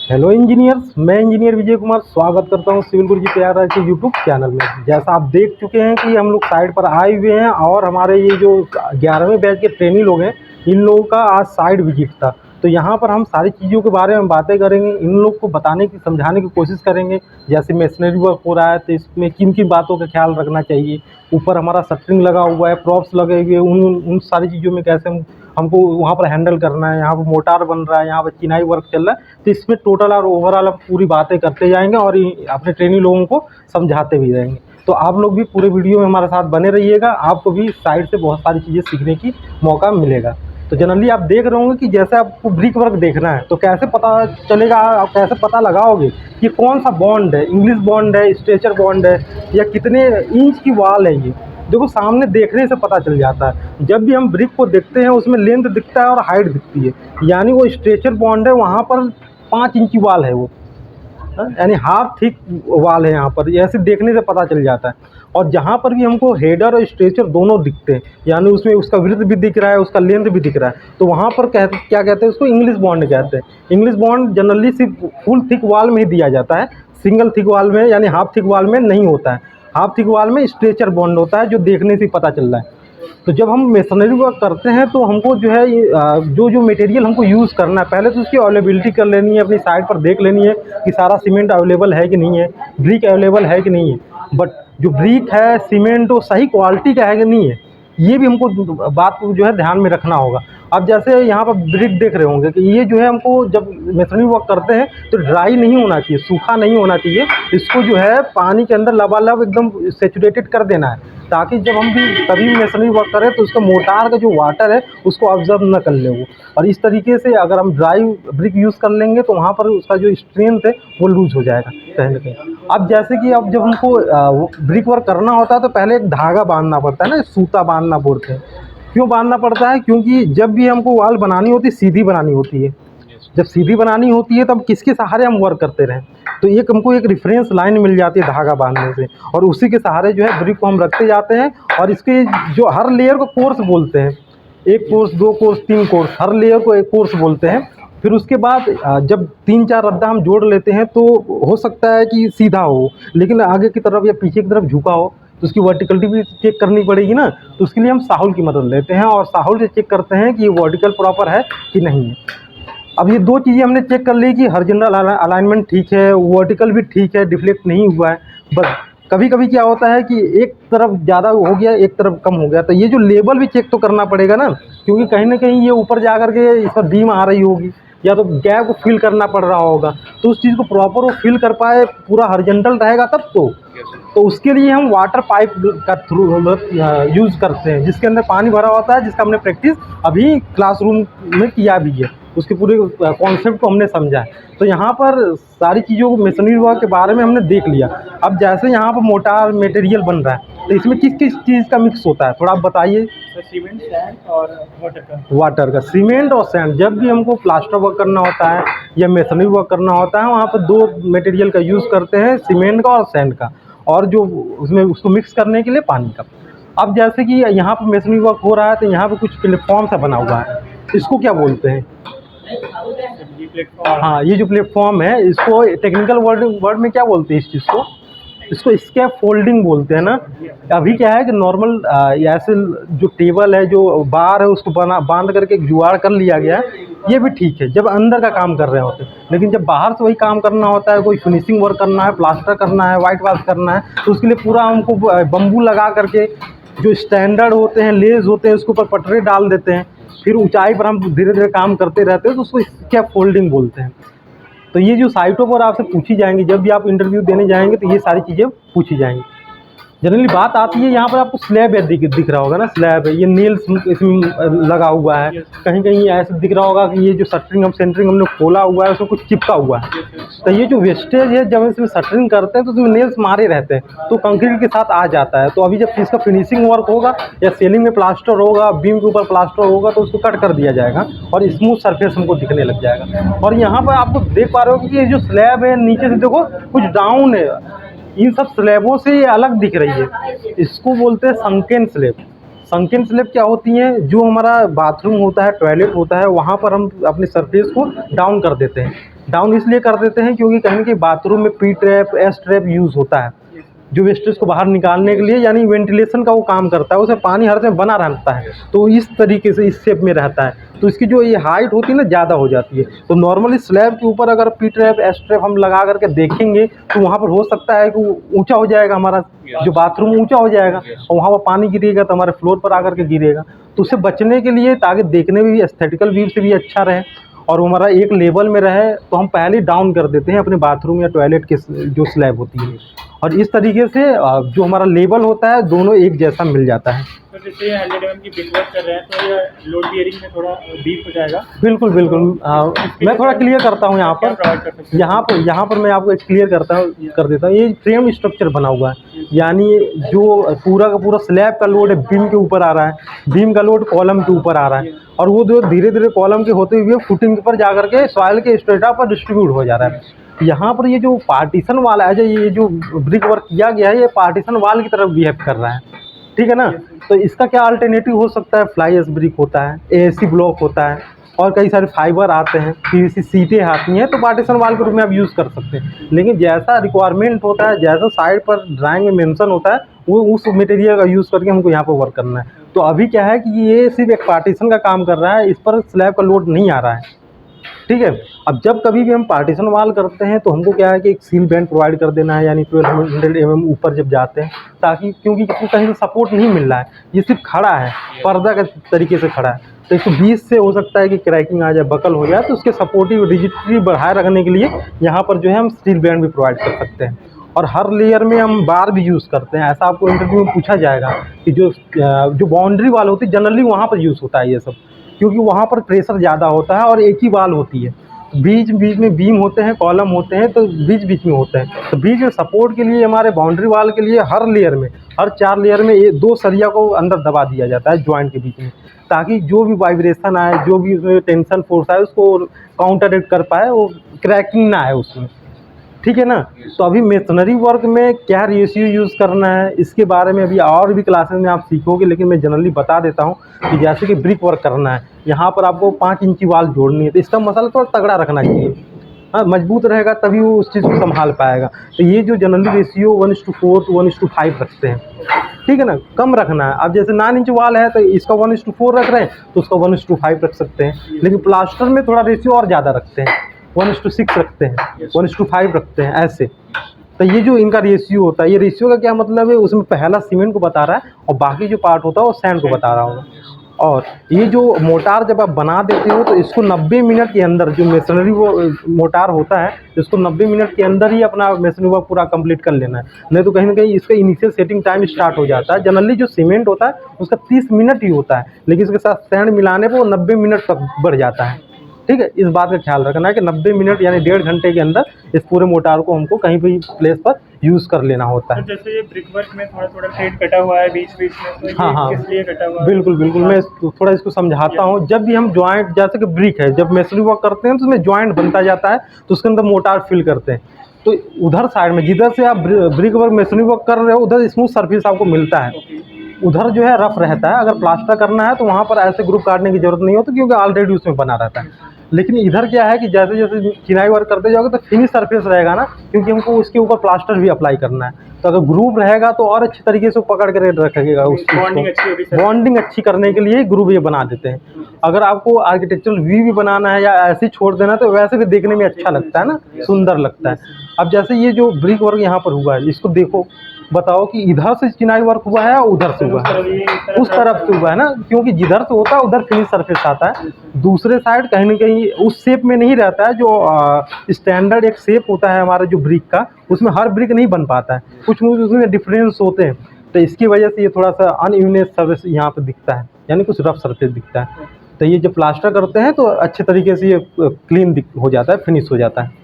Hello engineers, मैं engineer Vijay Kumar स्वागत करता हूं सिविल गुरुजी प्यारा के यूट्यूब चैनल में। जैसा आप देख चुके हैं कि हम लोग साइट पर आए हुए हैं और हमारे ये जो 11वें बैच के ट्रेनी लोग हैं, इन लोगों का आज साइट विजिट था। तो यहाँ पर हम सारी चीज़ों के बारे में बातें करेंगे, इन लोग को बताने की समझाने की कोशिश करेंगे। जैसे मशीनरी वर्क हो रहा है तो इसमें किन किन बातों का ख्याल रखना चाहिए। ऊपर हमारा शटरिंग लगा हुआ है, प्रॉप्स लगे हुए, उन सारी चीज़ों में कैसे हमको वहाँ पर हैंडल करना है। यहाँ पर मोटार बन रहा है, यहाँ पर चिनाई वर्क चल रहा है। तो इसमें टोटल और ओवरऑल हम पूरी बातें करते जाएंगे और अपने ट्रेनिंग लोगों को समझाते भी रहेंगे। तो आप लोग भी पूरे वीडियो में हमारे साथ बने रहिएगा, आपको भी साइड से बहुत सारी चीज़ें सीखने की मौका मिलेगा। तो जनरली आप देख रहे होंगे कि जैसे आपको ब्रिक वर्क देखना है तो कैसे पता चलेगा, आप कैसे पता लगाओगे कि कौन सा बॉन्ड है, इंग्लिश बॉन्ड है, स्ट्रेचर बॉन्ड है, या कितने इंच की वॉल है। ये देखो सामने देखने से पता चल जाता है। जब भी हम ब्रिक को देखते हैं उसमें लेंथ दिखता है और हाइट दिखती है, यानी वो स्ट्रेचर बॉन्ड है, वहाँ पर 5 इंच की वाल है वो, यानी हाफ थिक वाल है यहाँ पर। ऐसे देखने से पता चल जाता है। और जहाँ पर भी हमको हेडर और स्ट्रेचर दोनों दिखते हैं, यानी उसमें उसका विड्थ भी दिख रहा है, उसका लेंथ भी दिख रहा है, तो वहाँ पर क्या कहते हैं, उसको इंग्लिश बॉन्ड कहते हैं। इंग्लिश बॉन्ड जनरली सिर्फ फुल थिक वाल में ही दिया जाता है, सिंगल थिक वाल में यानी हाफ थिक वाल में नहीं होता है। हाफ थिक वाल में स्ट्रेचर बॉन्ड होता है, जो देखने से पता चल रहा है। तो जब हम मेसनरी वर्क करते हैं तो हमको जो है जो जो मटेरियल हमको यूज़ करना है, पहले तो उसकी अवेलेबिलिटी कर लेनी है, अपनी साइट पर देख लेनी है कि सारा सीमेंट अवेलेबल है कि नहीं है, ब्रिक अवेलेबल है कि नहीं है। बट जो ब्रिक है, सीमेंट, वो सही क्वालिटी का है कि नहीं है, ये भी हमको बात को जो है ध्यान में रखना होगा। अब जैसे यहाँ पर ब्रिक देख रहे होंगे कि ये जो है हमको जब मेसनरी वर्क करते हैं तो ड्राई नहीं होना चाहिए, सूखा नहीं होना चाहिए। इसको जो है पानी के अंदर लबालब एकदम सेचुरेटेड कर देना है, ताकि जब हम भी कभी भी मेसनरी वर्क करें तो उसका मोटार का जो वाटर है उसको ऑब्जर्व न कर ले वो। और इस तरीके से अगर हम ड्राई ब्रिक यूज़ कर लेंगे तो वहाँ पर उसका जो स्ट्रेंथ है वो लूज़ हो जाएगा कहीं ना कहीं। अब जैसे कि अब जब हमको ब्रिक वर्क करना होता है तो पहले एक धागा बांधना पड़ता है ना, सूता बांधना बोलते हैं। क्यों बांधना पड़ता है? क्योंकि जब भी हमको वाल बनानी होती है, सीधी बनानी होती है। जब सीधी बनानी होती है तब किसके सहारे हम वर्क करते रहें, तो एक हमको एक रेफरेंस लाइन मिल जाती है धागा बांधने से, और उसी के सहारे जो है ब्रिक को हम रखते जाते हैं। और इसके जो हर लेयर को कोर्स बोलते हैं, 1 कोर्स, 2 कोर्स, 3 कोर्स, हर लेयर को एक कोर्स बोलते हैं। फिर उसके बाद जब 3-4 रद्दा हम जोड़ लेते हैं तो हो सकता है कि सीधा हो, लेकिन आगे की तरफ या पीछे की तरफ झुका हो, तो उसकी वर्टिकलिटी भी चेक करनी पड़ेगी ना। तो उसके लिए हम साहुल की मदद लेते हैं और साहुल से चेक करते हैं कि ये वर्टिकल प्रॉपर है कि नहीं है। अब ये 2 चीज़ें हमने चेक कर ली कि हॉरिजॉन्टल अलाइनमेंट ठीक है, वर्टिकल भी ठीक है, डिफ्लेक्ट नहीं हुआ है। बस कभी कभी क्या होता है कि एक तरफ ज़्यादा हो गया, एक तरफ कम हो गया, तो ये जो लेवल भी चेक तो करना पड़ेगा ना, क्योंकि कहीं ना कहीं ये ऊपर जा कर के इस पर बीम आ रही होगी, या तो गैप को फिल करना पड़ रहा होगा। तो उस चीज़ को प्रॉपर वो फिल कर पाए, पूरा हॉरिजॉन्टल रहेगा तब तो उसके लिए हम वाटर पाइप का थ्रू यूज़ करते हैं, जिसके अंदर पानी भरा होता है, जिसका हमने प्रैक्टिस अभी क्लासरूम में किया भी है। उसके पूरे कॉन्सेप्ट को हमने समझा है। तो यहाँ पर सारी चीज़ों को मेसनरी वर्क के बारे में हमने देख लिया। अब जैसे यहाँ पर मोटार मटेरियल बन रहा है तो इसमें किस किस चीज़ का मिक्स होता है, थोड़ा आप बताइए। सीमेंट, सैंड और वाटर का, सीमेंट और सैंड। जब भी हमको प्लास्टर वर्क करना होता है या मेसनरी वर्क करना होता है, वहाँ पर 2 मटेरियल का यूज़ करते हैं, सीमेंट का और सैंड का, और जो उसमें उसको मिक्स करने के लिए पानी का। अब जैसे कि यहाँ पर मेसनरी वर्क हो रहा है तो यहाँ पर कुछ प्लेटफॉर्म सा बना हुआ है, इसको क्या बोलते हैं? हाँ, ये जो प्लेटफॉर्म है इसको टेक्निकल वर्ड में क्या बोलते हैं इस चीज़ को? इसको स्कैप फोल्डिंग बोलते हैं ना। अभी क्या है कि नॉर्मल ऐसे जो टेबल है, जो बार है, उसको बांध करके एक जुगाड़ कर लिया गया है, ये भी ठीक है जब अंदर का काम कर रहे होते हैं। लेकिन जब बाहर से वही काम करना होता है, कोई फिनिशिंग वर्क करना है, प्लास्टर करना है, वाइट वॉश करना है, तो उसके लिए पूरा हमको बम्बू लगा करके, जो स्टैंडर्ड होते हैं, लेज होते हैं, उसके ऊपर पटरे डाल देते हैं, फिर ऊंचाई पर हम धीरे धीरे काम करते रहते हैं, तो उसको स्कैप फोल्डिंग बोलते हैं। तो ये जो साइटों पर आपसे पूछी जाएंगी, जब भी आप इंटरव्यू देने जाएंगे तो ये सारी चीज़ें पूछी जाएंगी। जनरली बात आती है, यहाँ पर आपको स्लैब है दिख रहा होगा ना, स्लैब है, ये नेल्स इसमें लगा हुआ है। कहीं कहीं ऐसे दिख रहा होगा कि ये जो सेंटरिंग हमने खोला हुआ है उसमें कुछ चिपका हुआ है। तो ये जो वेस्टेज है, जब इसमें शटरिंग करते हैं तो उसमें नेल्स मारे रहते हैं, तो कंक्रीट के साथ आ जाता है। तो अभी जब इसका फिनिशिंग वर्क होगा या सीलिंग में प्लास्टर होगा, बीम के ऊपर प्लास्टर होगा, तो उसको कट कर दिया जाएगा और स्मूथ सरफेस हमको दिखने लग जाएगा। और यहाँ पर आपको देख पा रहे हो कि ये जो स्लैब है नीचे से देखो कुछ डाउन है, इन सब स्लैबों से ये अलग दिख रही है। इसको बोलते हैं संकेन स्लैब। संकेन स्लैब क्या होती हैं? जो हमारा बाथरूम होता है, टॉयलेट होता है, वहाँ पर हम अपने सरफेस को डाउन कर देते हैं। डाउन इसलिए कर देते हैं क्योंकि कहीं न कहीं बाथरूम में P trap, S trap use होता है, जो वेस्टेज को बाहर निकालने के लिए, यानी वेंटिलेशन का वो काम करता है, उसमें पानी हर समय बना रहता है, तो इस तरीके से इस शेप में रहता है, तो इसकी जो ये हाइट होती है ना ज़्यादा हो जाती है। तो नॉर्मली स्लैब के ऊपर अगर पी ट्रैप, एस ट्रैप हम लगा करके देखेंगे तो वहाँ पर हो सकता है कि वो ऊँचा हो जाएगा, हमारा जो बाथरूम ऊँचा हो जाएगा और वहाँ पर पानी गिरेगा तो हमारे फ्लोर पर आकर के गिरेगा। तो उससे बचने के लिए, ताकि देखने में भी एस्थेटिकल व्यू से भी अच्छा रहे और वो हमारा एक लेवल में रहे, तो हम पहले डाउन कर देते हैं अपने बाथरूम या टॉयलेट के जो स्लैब होती है, और इस तरीके से जो हमारा लेवल होता है दोनों एक जैसा मिल जाता है। तो जैसे 100 mm की ब्रिक वर्क कर रहे हैं तो ये लोड बियरिंग में थोड़ा डीप हो जाएगा। बिल्कुल, बिल्कुल। मैं थोड़ा क्लियर करता हूँ यहाँ क्या पर। प्रोवाइड कर सकते हैं? यहाँ पर मैं आपको क्लियर कर देता हूँ। ये फ्रेम स्ट्रक्चर बना हुआ है, यानी जो पूरा का पूरा स्लैब का लोड है बीम के ऊपर आ रहा है, बीम का लोड कॉलम के ऊपर आ रहा है, और वो जो धीरे-धीरे कॉलम के होते हुए फुटिंग पर जा कर के सॉइल के स्ट्रेटा पर डिस्ट्रीब्यूट हो जा रहा है। यहाँ पर ये जो पार्टीशन वाला है, ये जो ब्रिक वर्क किया गया है, ये पार्टीशन वाल की तरफ बिहेव कर रहा है, ठीक है ना? तो इसका क्या अल्टरनेटिव हो सकता है? फ्लाई एश ब्रिक होता है, एएससी ब्लॉक होता है, और कई सारे फाइबर आते हैं, पीवीसी सीटें आती हैं, तो पार्टीशन वाल के रूप में आप यूज़ कर सकते हैं। लेकिन जैसा रिक्वायरमेंट होता है, जैसा साइड पर ड्राइंग में मेंशन होता है, वो उस मटेरियल का यूज़ करके हमको यहाँ पर वर्क करना है। तो अभी क्या है कि ये सिर्फ एक पार्टीशन का काम कर रहा है, इस पर स्लैब का लोड नहीं आ रहा है, ठीक है। अब जब कभी भी हम पार्टीशन वाल करते हैं तो हमको क्या है कि एक सील बैंड प्रोवाइड कर देना है, यानी 1200 mm ऊपर जब जाते हैं, ताकि क्योंकि इसको कहीं से सपोर्ट नहीं मिल रहा है, ये सिर्फ खड़ा है, पर्दा के तरीके से खड़ा है, तो इसको बीच से हो सकता है कि क्रैकिंग आ जाए, बकल हो जाए, तो उसके सपोर्टिव रिजिडिटी बढ़ाए रखने के लिए यहाँ पर जो है हम स्टील बैंड भी प्रोवाइड कर सकते हैं। और हर लेयर में हम बार भी यूज़ करते हैं। ऐसा आपको इंटरव्यू में पूछा जाएगा कि जो बाउंड्री वाल होती है जनरली वहाँ पर यूज़ होता है ये सब, क्योंकि वहाँ पर प्रेशर ज़्यादा होता है और एक ही वाल होती है, बीच बीच में बीम होते हैं, कॉलम होते हैं, तो बीच बीच में होते हैं, तो बीच में सपोर्ट के लिए हमारे बाउंड्री वाल के लिए हर लेयर में, हर 4 लेयर में ये 2 सरिया को अंदर दबा दिया जाता है जॉइंट के बीच में, ताकि जो भी वाइब्रेशन आए, जो भी उसमें टेंशन फोर्स आए, उसको काउंटर कर पाए, वो क्रैकिंग ना आए उसमें, ठीक है ना? तो अभी मेसनरी वर्क में क्या रेशियो यूज़ करना है, इसके बारे में अभी और भी क्लासेस में आप सीखोगे, लेकिन मैं जनरली बता देता हूँ कि जैसे कि ब्रिक वर्क करना है, यहाँ पर आपको 5 इंची वाल जोड़नी है, तो इसका मसाला थोड़ा तगड़ा रखना चाहिए, हाँ, मजबूत रहेगा तभी वो उस चीज़ को संभाल पाएगा। तो ये जो जनरली रेशियो 1:4 to 1:5 रखते हैं, ठीक है ना? कम रखना है। अब जैसे 9 इंच वाल है तो इसका 1:4 रख रहे हैं, तो उसका 1:5 रख सकते हैं, लेकिन प्लास्टर में थोड़ा रेशियो और ज़्यादा रखते हैं, 1:6 रखते हैं, 1:5 रखते हैं, ऐसे। तो ये जो इनका रेशियो होता है, ये रेशियो का क्या मतलब है, उसमें पहला सीमेंट को बता रहा है और बाकी जो पार्ट होता है वो सैंड को बता रहा होगा। और ये जो मोटार जब आप बना देते हो तो इसको 90 मिनट के अंदर, जो मेसनरी वो मोटार होता है, इसको 90 मिनट के अंदर ही अपना मेसनरी वर्क पूरा कंप्लीट कर लेना है, नहीं तो कहीं ना कहीं इसका इनिशियल सेटिंग टाइम स्टार्ट हो जाता है। जनरली जो सीमेंट होता है उसका 30 मिनट ही होता है, लेकिन इसके साथ सैंड मिलाने पर वो 90 मिनट तक बढ़ जाता है, ठीक है। इस बात का ख्याल रखना है कि 90 मिनट यानी 1.5 घंटे के अंदर इस पूरे मोटार को हमको कहीं भी प्लेस पर यूज़ कर लेना होता है। तो जैसे ये ब्रिक वर्क में थोड़ा थोड़ा थ्रेड कटा हुआ है बीच बीच में, तो हाँ, ये हाँ, किस लिए कटा हुआ है? बिल्कुल, बिल्कुल। मैं थोड़ा इसको समझाता हूँ। जब भी हम जॉइंट, जैसे कि ब्रिक है, जब मेसनरी वर्क करते हैं तो उसमें जॉइंट बनता जाता है, तो उसके अंदर मोटार फिल करते हैं, तो उधर साइड में जिधर से आप ब्रिक वर्क, मेसनरी वर्क कर रहे हो, उधर स्मूथ सरफेस आपको मिलता है, उधर जो है रफ रहता है। अगर प्लास्टर करना है तो वहाँ पर ऐसे ग्रुप काटने की ज़रूरत नहीं होती, क्योंकि ऑलरेडी उसमें बना रहता है। लेकिन इधर क्या है कि जैसे जैसे चिनाई वर्क करते जाओगे तो फिनिश सरफेस रहेगा ना, क्योंकि हमको उसके ऊपर प्लास्टर भी अप्लाई करना है, तो अगर ग्रुप रहेगा तो और अच्छे तरीके से पकड़ के रखेगा उस चीज़ बॉन्डिंग अच्छी होगी को। सर। बॉन्डिंग अच्छी करने के लिए ग्रुप ये बना देते हैं। अगर आपको आर्किटेक्चरल व्यू भी बनाना है या ऐसे ही छोड़ देना है, तो वैसे भी देखने में अच्छा लगता है ना, सुंदर लगता है। अब जैसे ये जो ब्रिक वर्क यहाँ पर हुआ है, इसको देखो, बताओ कि इधर से चिनाई वर्क हुआ है या उधर से हुआ है? उस तरफ से हुआ है ना, क्योंकि जिधर से होता है उधर फिनिश सरफेस आता है, दूसरे साइड कहीं ना कहीं उस शेप में नहीं रहता है। जो स्टैंडर्ड एक शेप होता है हमारा जो ब्रिक का, उसमें हर ब्रिक नहीं बन पाता है, कुछ उसमें डिफरेंस होते हैं, तो इसकी वजह से ये थोड़ा सा अनइवनेस सरफेस यहाँ पे दिखता है, यानी कुछ रफ सरफेस दिखता है। तो ये जब प्लास्टर करते हैं तो अच्छे तरीके से ये क्लीन हो जाता है, फिनिश हो जाता है।